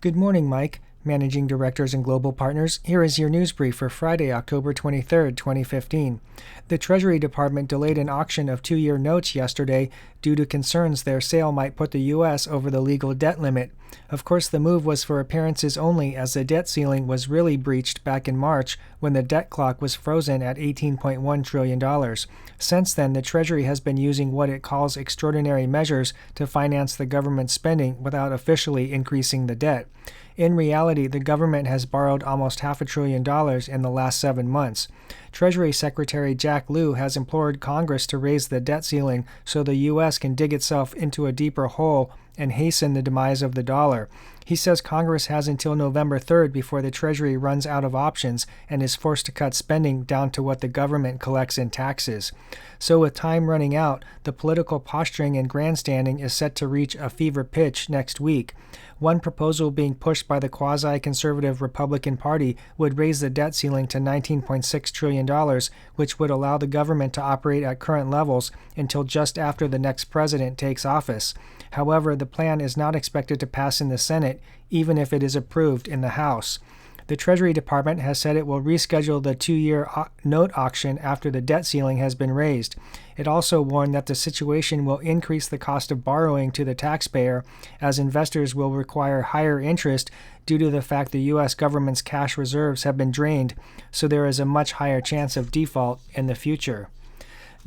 Good morning, Mike, Managing Directors and Global Partners. Here is your news brief for Friday, October 23, 2015. The Treasury Department delayed an auction of 2-year notes yesterday due to concerns their sale might put the U.S. over the legal debt limit. Of course, the move was for appearances only, as the debt ceiling was really breached back in March when the debt clock was frozen at $18.1 trillion. Since then, the Treasury has been using what it calls extraordinary measures to finance the government spending without officially increasing the debt. In reality, the government has borrowed almost $500 billion in the last 7 months. Treasury Secretary Jack Lew has implored Congress to raise the debt ceiling so the U.S. can dig itself into a deeper hole and hasten the demise of the dollar. He says Congress has until November 3rd before the Treasury runs out of options and is forced to cut spending down to what the government collects in taxes. So with time running out, the political posturing and grandstanding is set to reach a fever pitch next week. One proposal being pushed by the quasi-conservative Republican Party would raise the debt ceiling to $19.6 trillion, which would allow the government to operate at current levels until just after the next president takes office. However, the plan is not expected to pass in the Senate, even if it is approved in the House. The Treasury Department has said it will reschedule the 2-year note auction after the debt ceiling has been raised. It also warned that the situation will increase the cost of borrowing to the taxpayer, as investors will require higher interest due to the fact the U.S. government's cash reserves have been drained, so there is a much higher chance of default in the future.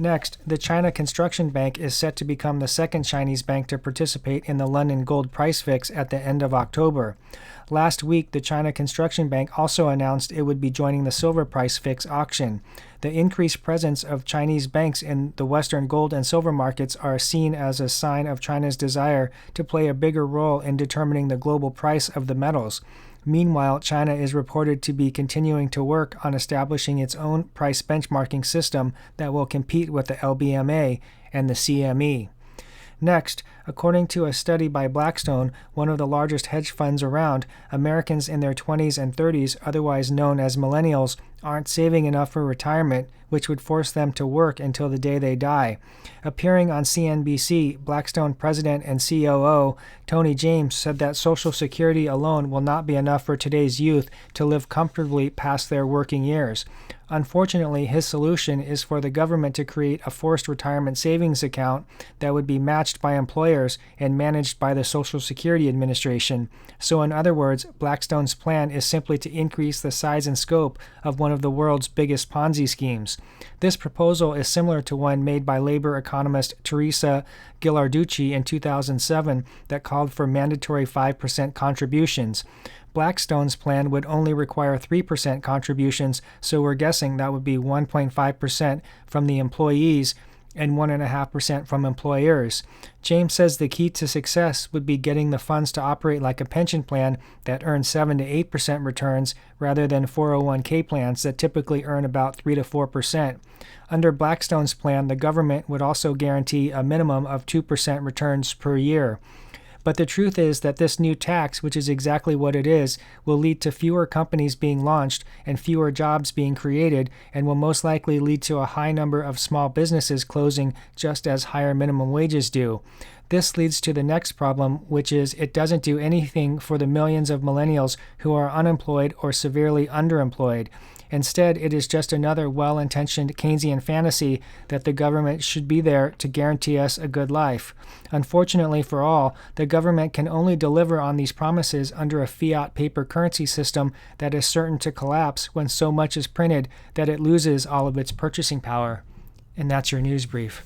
Next, the China Construction Bank is set to become the second Chinese bank to participate in the London gold price fix at the end of October. Last week, the China Construction Bank also announced it would be joining the silver price fix auction. The increased presence of Chinese banks in the Western gold and silver markets are seen as a sign of China's desire to play a bigger role in determining the global price of the metals. Meanwhile, China is reported to be continuing to work on establishing its own price benchmarking system that will compete with the LBMA and the CME. Next, according to a study by Blackstone, one of the largest hedge funds around, Americans in their 20s and 30s, otherwise known as millennials, aren't saving enough for retirement, which would force them to work until the day they die. Appearing on CNBC, Blackstone president and COO Tony James said that Social Security alone will not be enough for today's youth to live comfortably past their working years. Unfortunately, his solution is for the government to create a forced retirement savings account that would be matched by employers and managed by the Social Security Administration. So in other words, Blackstone's plan is simply to increase the size and scope of one of the world's biggest Ponzi schemes. This proposal is similar to one made by labor economist Teresa Ghilarducci in 2007 that called for mandatory 5% contributions. Blackstone's plan would only require 3% contributions, so we're guessing that would be 1.5% from the employees and 1.5% from employers. James says the key to success would be getting the funds to operate like a pension plan that earns 7 to 8% returns rather than 401k plans that typically earn about 3 to 4%. Under Blackstone's plan, the government would also guarantee a minimum of 2% returns per year. But the truth is that this new tax, which is exactly what it is, will lead to fewer companies being launched and fewer jobs being created, and will most likely lead to a high number of small businesses closing just as higher minimum wages do. This leads to the next problem, which is it doesn't do anything for the millions of millennials who are unemployed or severely underemployed. Instead, it is just another well-intentioned Keynesian fantasy that the government should be there to guarantee us a good life. Unfortunately for all, the government can only deliver on these promises under a fiat paper currency system that is certain to collapse when so much is printed that it loses all of its purchasing power. And that's your news brief.